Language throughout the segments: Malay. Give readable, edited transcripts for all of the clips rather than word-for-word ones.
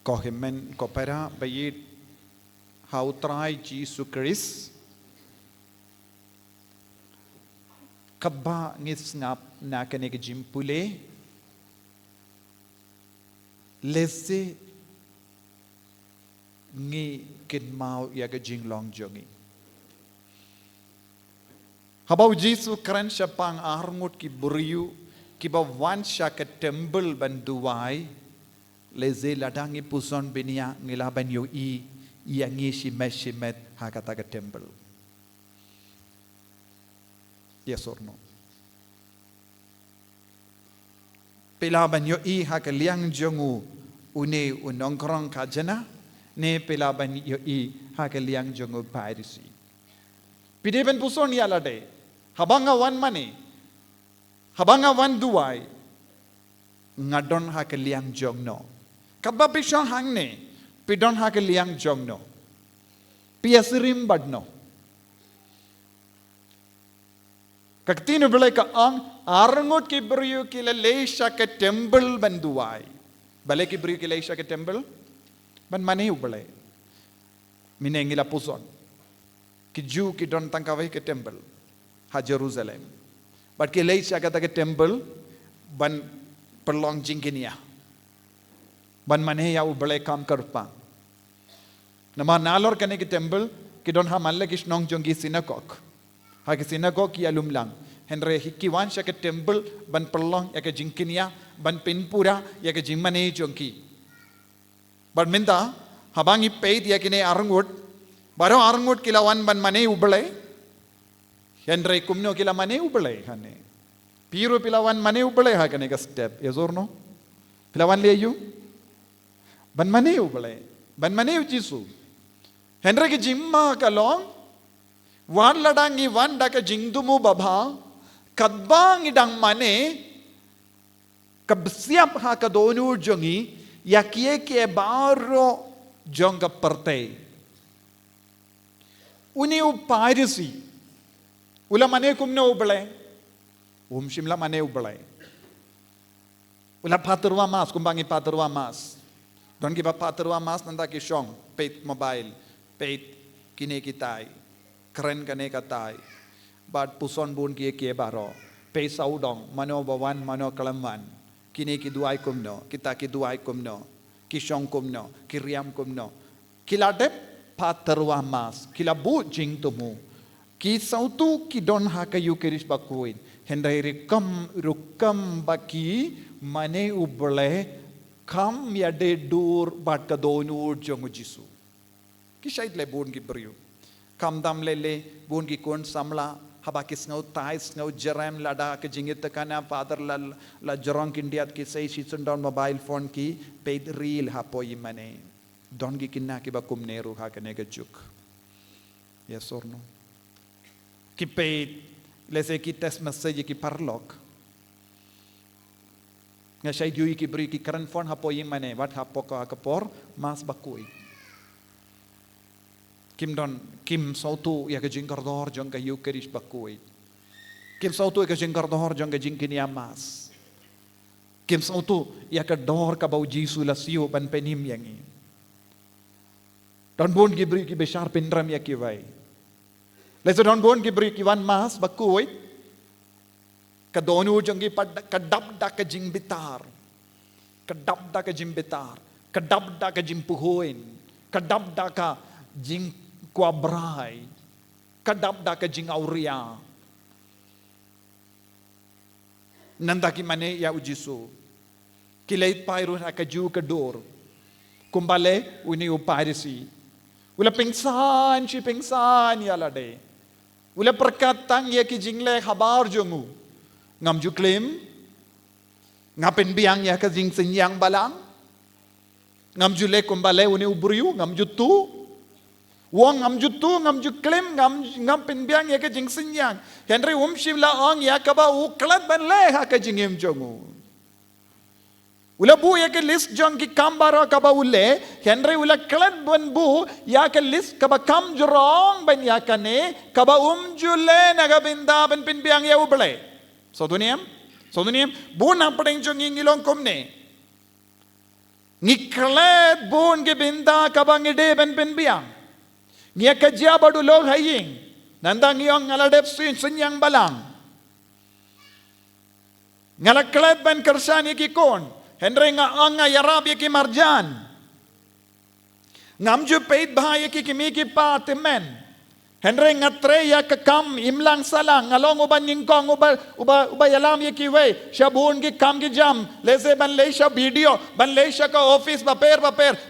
Kohemen kopera bayit hautrai Jesu Christ kabba ngis ngap na kaneg jimpule lesse ngi kin mau yaga jinglong jongi habau Jesu kran syapang arngut ki buriu ki bawan syaka temple banduai leze ladangi puson binia ngilaban yo yangi shimet hakata ka temple. Yes or no? Pelaban yo hakaliang jongu une unongkrong kajana ne pelaban yo hakaliang jongu pairisi. Pideben puson yalade habanga wan mane habanga wan duai ngadon hakaliang jongno kabba pishong hangne pidon hakaliang jongno piasirim badno kaktino belai ka ang arngot ki beriu ki leisha ke temple banduai balai ki beriu ki leisha ke temple ban mane ubelai minengila puson ki ju ki don tangkawai ke temple ha Jerusalem but ki leisha kata ke temple ban perlong jingkinia ban mane ya ubelai kam karpa nama nalor kane ki temple ki don ha malle ki snong jongi synagogue ha ki synagogue ki alumlang henre hikki wansha ke temple ban perlong ya ke jingkinia ban pinpura ya ke jingmane jongi ban minta habangi peit ya kine arngut baro arngut kilawan ban mane ubelai henre kumno kila mane ubelai hane Piro pilawan mane ubelai ha kane ka step yes or no pilawan leyu ban mane ubelai ban mane Jesu henre ki jimma kalong wan ladangi wan da ka jingdumu baba kadbang idang mane kabsiap ha ka donur jongi yakie ke baro jonga parte uni upairisi ula mane kumno ubelai shimla mane ubelai ula paterwa mas kumbangi paterwa mas don ki paterwa mas nanda ki shong peit mobile peit kine kitai keren kane katai bad puson bun ki baro pe saudong mano bawan mano kalamwan kine ki duai kumno kita ki duai kumno ki shong kumno ki riam kumno kilade paterwa mas kilabu jing tumu ki sautu ki don hakayu keris bakuin hendai rukam baki mane ubele kam yade dur bat ka donur jongu Jesu ki shaid le bun ki beriu kam dam lele bun ki kon samla habakis ngau tais ngau jeram lada ke jingit tekana father la jorong kindiat ki sei sitsun down mobile phone ki paid real hapoi mane don ki kinna ki bakum neru ha kane ke juk yes or no ki paid lese ki test message ki parlok nga shay diui ki bri ki karan phone hapoi mane wat hapok kapor mas bakui kim sautu ya ke jingkardor jong ka yukeris bakui kim sautu ya ke jingkardor jong ka jingkini amas kim sautu ya ke dor ka bau Jesu la siu ban penim yangi don bon ki bri ki beshar pendram ya ki vai lese don bon ki bri ki wan mas bakui ka donu jong ki kadap da ka jingbitar kadap da ka jimbitar kadap da ka jimpuhoin kadap da ka jing kuabrai kadap da ka jing auria nanda ki mane ya ujisu kilait pairu ka ju ka dor kumbale uni upairisi ula pingsan ya lade ula perkatang ya ki jingle habar jongu ngam ju claim ngapen biang ya ka jing senyang balang ngam ju le kumbale uni ubriu ngam ju tu wong ngam ju tu ngam ju claim ngam pen biang ya ka jing senyang henry shimla ong ya ka ba uklat ban le ha ka jingem jongu ula bu ya ka list jong ki kambara ka ba ule henry ula klat ban bu ya ka list ka ba kam jrong ban ya ka ne ka ba jule na ga binda ban pen biang ya uble so duniam bu na padeng jong ingilong komne ngiklet bun gibinda kabang ide ben biang ngia kajia badu log haying nandang ngiyong ngaladep sunyang balang ngalaklet ben kersan ikikon henry nga anga yarab iki marjan ngamju peit bahaya iki kimiki pa temen henry ngatre ya kakam imlang salang ngalong uban ningkong uba yalam yekiwe shabun ki kam ki jam lese ban leisha video ban leisha ka office paper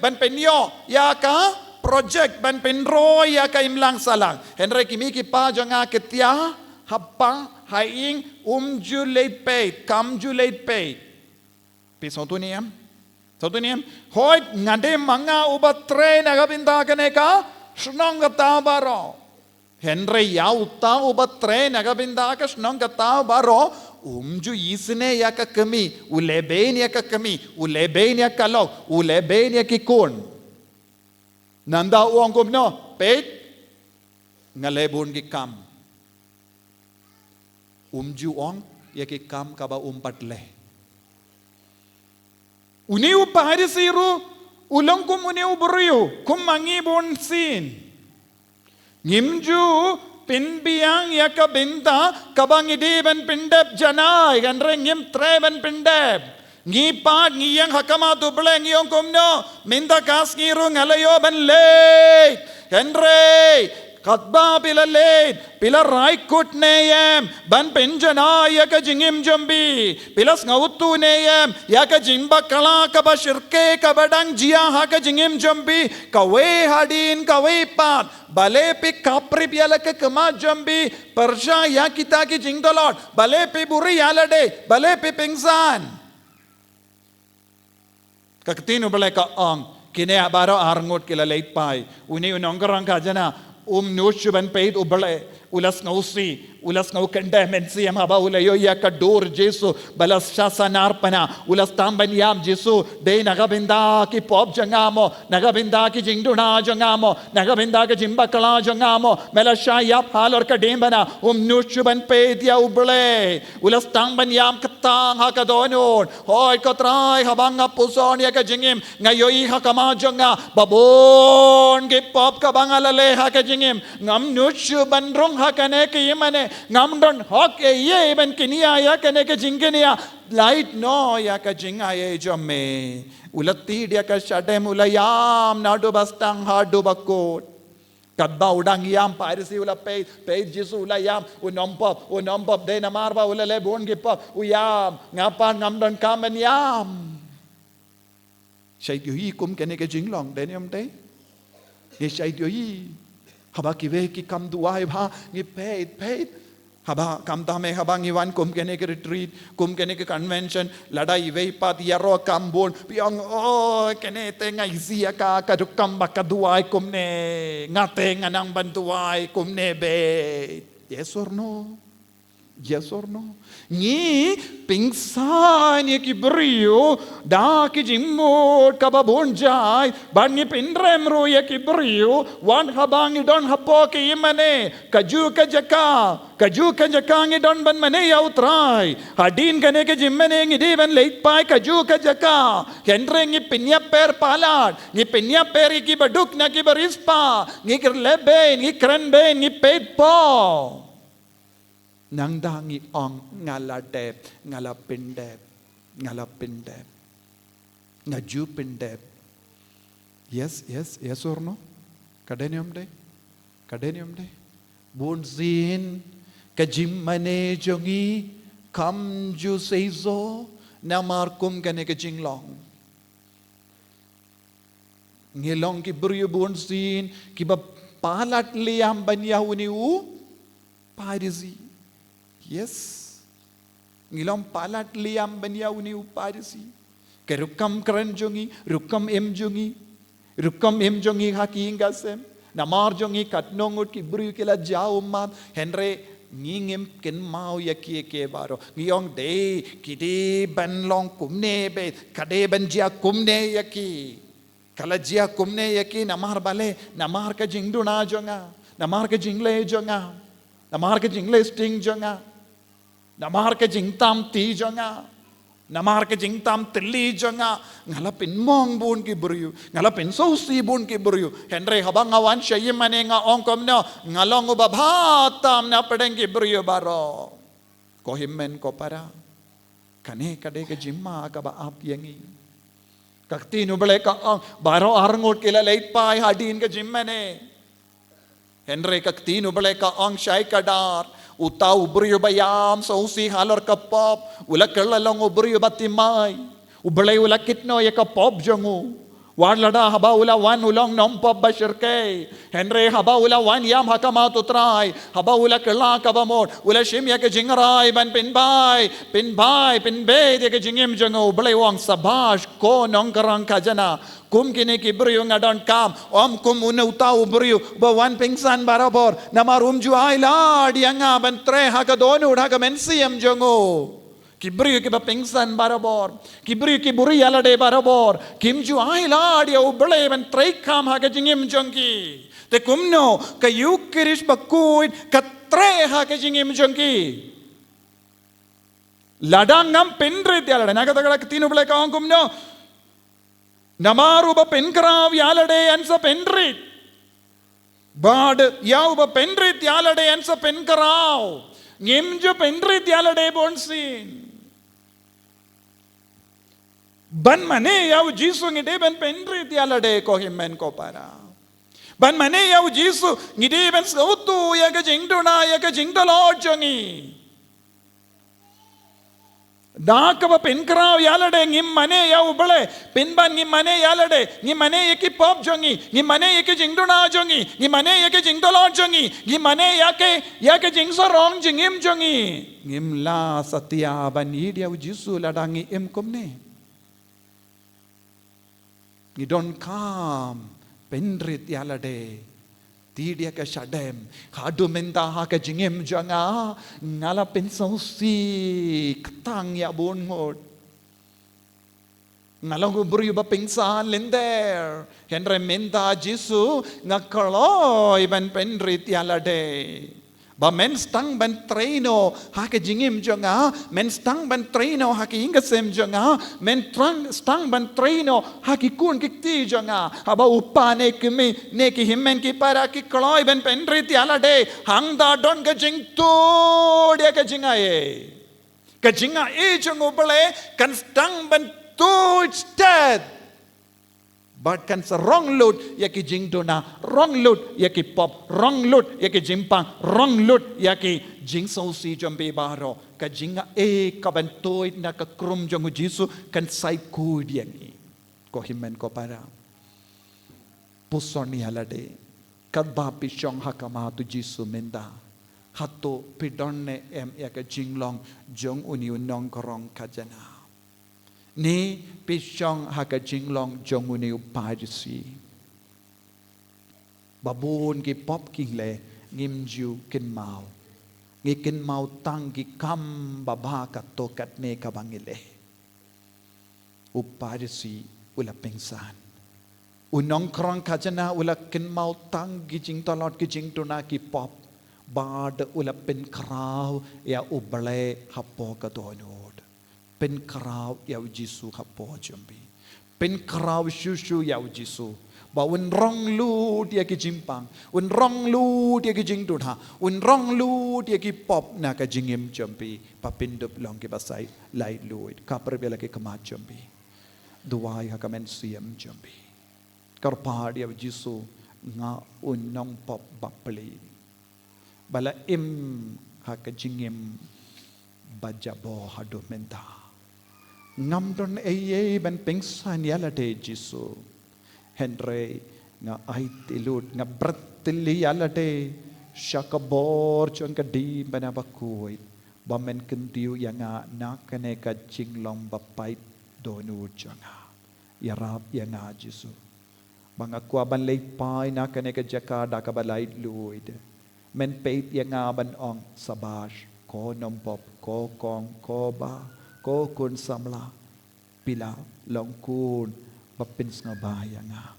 ban penyo ya ka project ban penro ya ka imlang salang henry kimiki pa janga ketia hapang haing umju late pay kamju late pay pisau tu niam hoy ngade manga uba train agabinda kaneka snong kata baro henry yauta uba train agabinda ka snong kata baro umju isne ya ka kami ulebein ya ka kami ulebein ya kalok ulebein ya kikon nanda uang kumno peit ngalebun ki kam umju ong ya ki kam kaba umpatle uniu paharisiru ulang kum uniu beriu kum mangi bon sin ngimju pinbiang ya ka binta kabang ideben pindep janai kan rengim treben pindep ngipat ngiyang hakama tu bleng ngiyong kumno minta kas ngiru ngalayo ban late henry katba pila late pila raikut neyem ban penjana ya ka jingim jambi pilas ngautu neyem ya ka jimba kala ka ba shirke ka badang jia ha ka jingim jambi kawe hadin kawe pat bale pe kapri piala ka kama jambi persha ya kita ki jingdolot bale pe buri yalade bale pe pingsan kakatino bale ka ang kine abaro arngot kila late pai uni unongkarang ka jana nushuban paid ubale ulas ngau condemn si ama ba ulayo ya ka dor jesu balas shasa narpana ulas tamban yam jesu de nagabinda ki pop jangamo nagabinda ki jingduna jangamo nagabinda ki jimbakala jangamo melasha yap halor ka dembana nushuban paid ya ubale ulas tamban yam katang ha ka donon hoy ko try habanga puson ya ka jingim ngayoy ha kama janga babon ki pop ka bangalale ha ka jingim ngam nushuban rong hakane ke yemane ngamdon hok e ye ben kinia ya kane ke jingenia light no ya ka jinga ye jomme ulatti dia ka shadem ulayam nadu bastang hadu bakot kadba udang yam parisi ula pe jisu ulayam unompop de namarba ulale bon gipop uyam ngapa ngamdon kamen yam shay yi kum kane ke jinglong denium te ye shay yi haba kiwe ki kam duai bha ngi peit haba kam tame haba ngi wan kum kene ke retreat kum kene ke convention ladai ve pat yaro kam bon piang kene te ngai sia ka dukam baka duai kum ne ngate nganang bantuai kum ne be yes or no ngi pingsan ye ki brio da ki jimot ka babonjai ban ngi pindrem ro ye ki brio wan habang don hapo ki imane kaju ka jaka ngi don ban mane yautrai hadin kane ke jimmane ngi diban leit pai kaju ka jaka henre ngi pinya per palat ngi pinya per ki baduk na ki barispa ngi kerlebe ngi krenbe ngi peit po nang dangi ong ngaladep ngalapindep ngajupindep yes or no kadenium de bonzin kajimmane jongi kamju seizo namarkum kane ke jinglong ngilong ki buryu bonzin ki ba palat liam banyahuni u parisi yes ngilom palat liam banyahuni u parisi ke rukam kran jongi rukam em jongi haki ingasem namar jongi katnongut ki buru kila jau mat henry ngingem ken mau yaki ke baro ngiyong de kide ban long kumne be kade ban jia kumne yaki kala jia kumne yaki namar bale namar ka jingduna jonga namar ka jingle jonga namar ka jingle sting jonga namar ka jingtam ti jonga Namar ke jing tam teli janga ngalapin mong bun ki buriu ngalapin sausi bun ki buriu Henry habang awan syayim mane nga ongkom no ngalong ubabhatam na pedeng ki buriu baro ko himmen ko para kane kade ke jimma ka ba ap yangi kakti nu bele ka baro arngot kila leit pai hadin ke jimmane Henry kakti nu bele ka ong syai kadar Utau ubrio bayam sa usi halor kapop ula kerlalong ubrio batimay ubalay ula kitno ya kapop jangu warlada haba ula wan ulong nompop bashirke Henry haba ula wan yam hakamat utray haba ula kerla kabamot ula shim ya ke jingray ban pinbay pinbay ya ke jingim jangu ubalay wang sabash ko nong karang kajana kum kini ki brio ngadon kam om kum una utau brio bawan pingsan barabor namarum ju aila dianga ban tre ha ka donu ha ka mensiam jongo ki brio ki ba pingsan barabor ki brio ki buri ala de barabor kim ju aila dia ubale ban tre kam ha ka jingim jongi te kumno ka yukirish bakuit ka tre ha ka jingim jongi ladangam pendre tiala na ka tagala tinu bale ka kumno Namaruba penkrav yalade ansa penrit. Bad yauba penrit yalade ansa penkrav. Ngimju penrit yalade bonsin. Ban mane yau jisu ngide ben penrit yalade ko himmen ko para. Ban mane yau jisu ngide ben sautu yaga jingduna yaga jingdalo jongi. Nakaba penkrav yalade ngim mane ya ubale pinban ngim mane yalade ngim mane yeki pop jongi ngim mane yeki jingduna jongi ngim mane yeki jingdolon jongi ngim mane yake jingso rong jingim jongi ngim la satya banid ya jisu ladangi im kumne you don't come penrit yalade Tidia ka shadem hadu menta ha ka jingem janga ngala pensausi ktang ya bon ngod ngalang buri ba pingsan lender Henry menta jisu ngakalo iban penrit yalade ba men stang ban traino ha ka jingem janga men stang ban traino ha ki ingasem janga men stang ban traino ha ki kun kikti janga aba upane kimi ne ki himmen ki para ki kloi ban penrit yalade hangda don ka jing to dia ka jinga e jango bale kan stang ban to instead but kan sa wrong load yaki jingdona wrong load yaki pop wrong load yaki jimpang wrong load yaki jingsausi jambe baro ka jinga e kabantoy na ka krum jangu jisu kan sai ku diangi ko himmen ko para pusoni halade kadba pishong hakama tu jisu menda hato pidonne em yaka jinglong jong uniun nong korong kajana ni pishong haka jinglong jonguni upajisi babun ki pop kingle ngimju kin mau ngikin mau tang ki kam baba ka tokat ne ka bangile upajisi ula pingsan unong krong kajana ula kin mau tang ki jing tolot ki jing tuna ki pop bad ula pin kraw ya ubale hapo ka donod pen kraw yaw jisu hapo jambi pen kraw shushu yaw jisu ba un rong lu dia ki jimpang un rong lu dia ki jingdudha un rong lu dia ki pop na ka jingim jambi pa pindup long ki basai lai luid ka perbela ki kamat jambi duai ha kamen siam jambi karpa dia jisu nga un nong pop bapli bala im ha ka jingim bajabo hadu menta ngam don eye ban pengsan yala de jisu Henry nga aitilut nga bratili yala de shakabor chon ka di banabakoi bamen kentiu yanga nakane ka jinglong bapai donu changa yarap yanga jisu banga kwa ban leipai nakane ka jaka dakabalai luid men peit yanga ban ong sabash ko nompop ko kong ko ba ko kun samla pila long kun bapins nga bahaya nga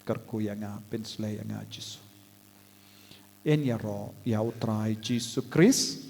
karkuya nga pinslay nga Jisu en yaro yaw try Jisu Christ